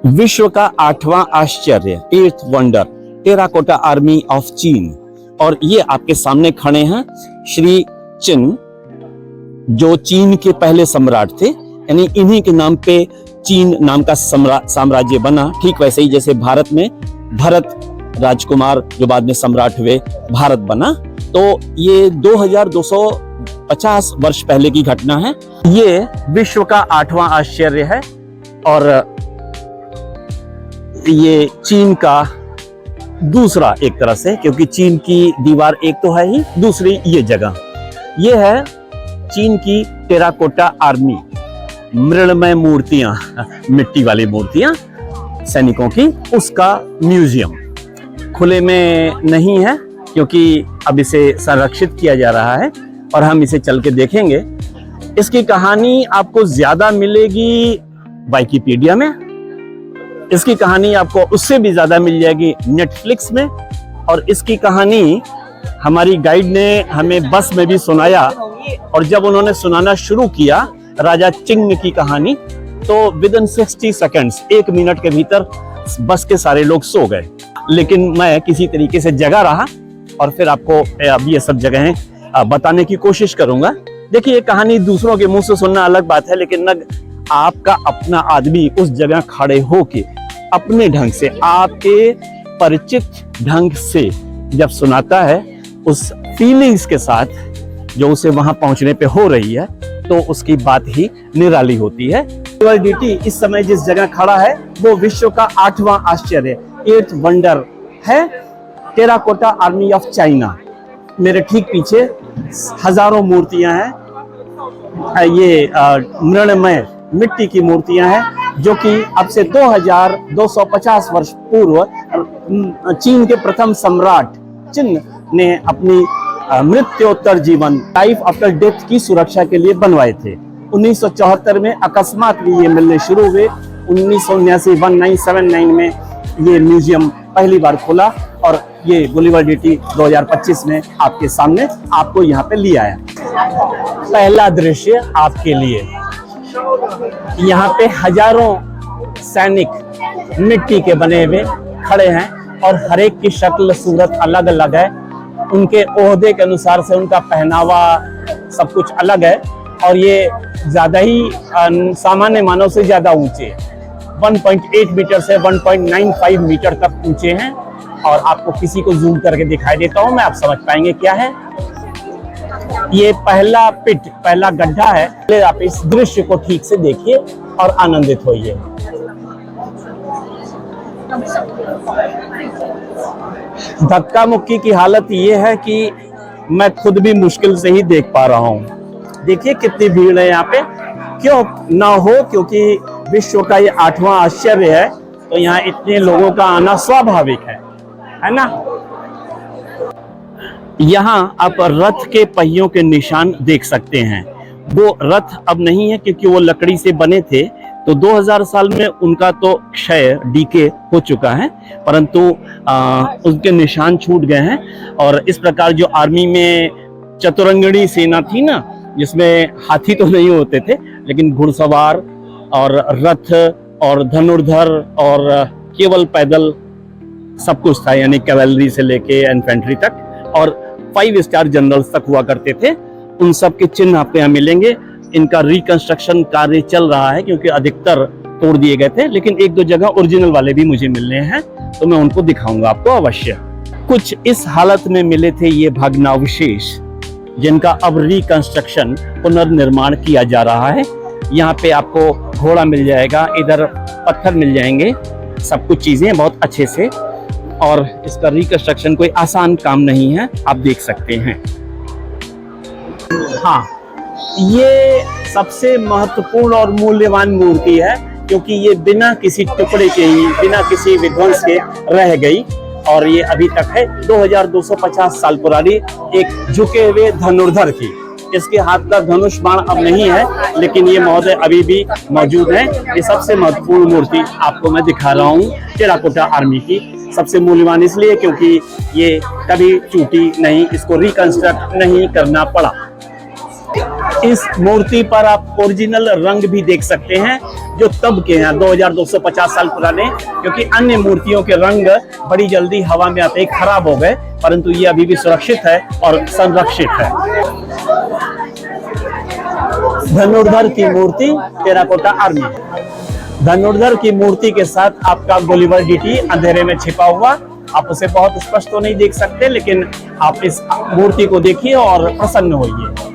विश्व का 8वां आश्चर्य, 8th wonder, terracotta army of चीन। और ये आपके सामने खड़े हैं श्री चिन, जो चीन के पहले सम्राट थे। यानी इन्हीं के नाम पे चीन नाम का साम्राज्य बना। ठीक वैसे ही जैसे भारत में भरत राजकुमार जो बाद में सम्राट हुए, भारत बना। तो ये 2250 वर्ष पहले की घटना है। ये विश्व का 8वां आश्चर्य है और ये चीन का दूसरा एक तरह से, क्योंकि चीन की दीवार एक तो है ही, दूसरी ये जगह। ये है चीन की टेराकोटा आर्मी, मृणमय मूर्तियां, मिट्टी वाली मूर्तियां सैनिकों की, उसका म्यूजियम। खुले में नहीं है क्योंकि अब इसे संरक्षित किया जा रहा है और हम इसे चल के देखेंगे। इसकी कहानी आपको ज्यादा मिलेगी विकिपीडिया में, इसकी कहानी आपको उससे भी ज्यादा मिल जाएगी नेटफ्लिक्स में, और इसकी कहानी हमारी गाइड ने हमें बस में भी सुनाया। और जब उन्होंने सुनाना शुरू किया राजा चिंग की कहानी, तो विदिन 60 सेकंड्स, 1 मिनट के भीतर बस के सारे लोग सो गए। लेकिन मैं किसी तरीके से जगा रहा और फिर आपको अब ये सब जगहें बताने की कोशिश करूंगा। देखिए, ये कहानी दूसरों के मुंह से सुनना अलग बात है, लेकिन आपका अपना आदमी उस जगह खड़े होके अपने ढंग से, आपके परिचित ढंग से जब सुनाता है, उस फीलिंग्स के साथ जो उसे वहां पहुंचने पे हो रही है, तो उसकी बात ही निराली होती है। डीटी इस समय जिस जगह खड़ा है वो विश्व का 8वां आश्चर्य, 8th वंडर है, टेराकोटा आर्मी ऑफ चाइना। मेरे ठीक पीछे हजारों मूर्तियां हैं। ये मृणमय मिट्टी की मूर्तियां हैं, जो कि अब से 2250 वर्ष पूर्व चीन के प्रथम सम्राट चिन ने अपनी मृत्योत्तर जीवन, लाइफ आफ्टर डेथ की सुरक्षा के लिए बनवाए थे। 1974 में अकस्मात ये मिलने शुरू हुए। 1979 में ये म्यूजियम पहली बार खुला और ये गुलिवर डीटी 2025 में आपके सामने आपको यहाँ पे ले आया। पहला दृश्य आपके लिए, यहाँ पे हजारों सैनिक मिट्टी के बने हुए खड़े हैं और हर एक की शक्ल सूरत अलग अलग है। उनके ओहदे के अनुसार से उनका पहनावा सब कुछ अलग है और ये ज्यादा ही सामान्य मानव से ज्यादा ऊंचे, 1.8 मीटर से 1.95 मीटर तक ऊंचे हैं। और आपको किसी को जूम करके दिखाई देता हूं मैं, आप समझ पाएंगे क्या है। ये पहला पिट, पहला गड्ढा है। आप इस दृश्य को ठीक से देखिए और आनंदित होइए। धक्का मुक्की की हालत ये है कि मैं खुद भी मुश्किल से ही देख पा रहा हूँ। देखिए कितनी भीड़ है यहाँ पे। क्यों ना हो, क्योंकि विश्व का ये 8वां आश्चर्य है, तो यहाँ इतने लोगों का आना स्वाभाविक है ना। यहाँ आप रथ के पहियों के निशान देख सकते हैं। वो रथ अब नहीं है क्योंकि वो लकड़ी से बने थे, तो 2000 साल में उनका तो क्षय, डीके हो चुका है, परंतु उनके निशान छूट गए हैं। और इस प्रकार जो आर्मी में चतुरंगणी सेना थी ना, जिसमें हाथी तो नहीं होते थे, लेकिन घुड़सवार और रथ और धनुर्धर और केवल पैदल सब कुछ था, यानी कैवेलरी से लेके इन्फेंट्री तक, और 5 स्टार जनरल्स तक हुआ करते थे। उन सब के चिन्ह आपको यहाँ मिलेंगे। इनका रिकंस्ट्रक्शन कार्य चल रहा है क्योंकि अधिकतर तोड़ दिए गए थे, लेकिन 1-2 जगह ओरिजिनल वाले भी मुझे मिलने हैं, तो मैं उनको दिखाऊंगा आपको अवश्य। कुछ इस हालत में मिले थे ये भग्नावशेष, जिनका अब रिकंस्ट्रक्शन, पुनर्निर्माण किया जा रहा है। यहाँ पे आपको घोड़ा मिल जाएगा, इधर पत्थर मिल जाएंगे, सब कुछ चीजें बहुत अच्छे से। और इसका रिकंस्ट्रक्शन कोई आसान काम नहीं है, आप देख सकते हैं। हाँ, ये सबसे महत्वपूर्ण और मूल्यवान मूर्ति है, क्योंकि ये बिना किसी टुकड़े के ही, बिना किसी विध्वंस के रह गई। और ये अभी तक है 2250 साल पुरानी, एक झुके हुए धनुर्धर की। इसके हाथ का धनुष बाण अब नहीं है, लेकिन ये महोदय अभी भी मौजूद है। ये सबसे महत्वपूर्ण मूर्ति आपको मैं दिखा रहा हूँ, टेराकोटा आर्मी की। सबसे मूल्यवान इसलिए क्योंकि ये कभी टूटी नहीं, इसको रिकंस्ट्रक्ट नहीं करना पड़ा। इस मूर्ति पर आप ओरिजिनल रंग भी देख सकते हैं जो तब के हैं, 2250 साल पुराने, क्योंकि अन्य मूर्तियों के रंग बड़ी जल्दी हवा में आते ही खराब हो गए, परंतु ये अभी भी सुरक्षित है और संरक्षित है। धनुर्धर की मूर्ति टेराकोटा आर्मी। धनुर्धर की मूर्ति के साथ आपका गुलिवर डीटी अंधेरे में छिपा हुआ, आप उसे बहुत स्पष्ट तो नहीं देख सकते, लेकिन आप इस मूर्ति को देखिए और प्रसन्न होइए।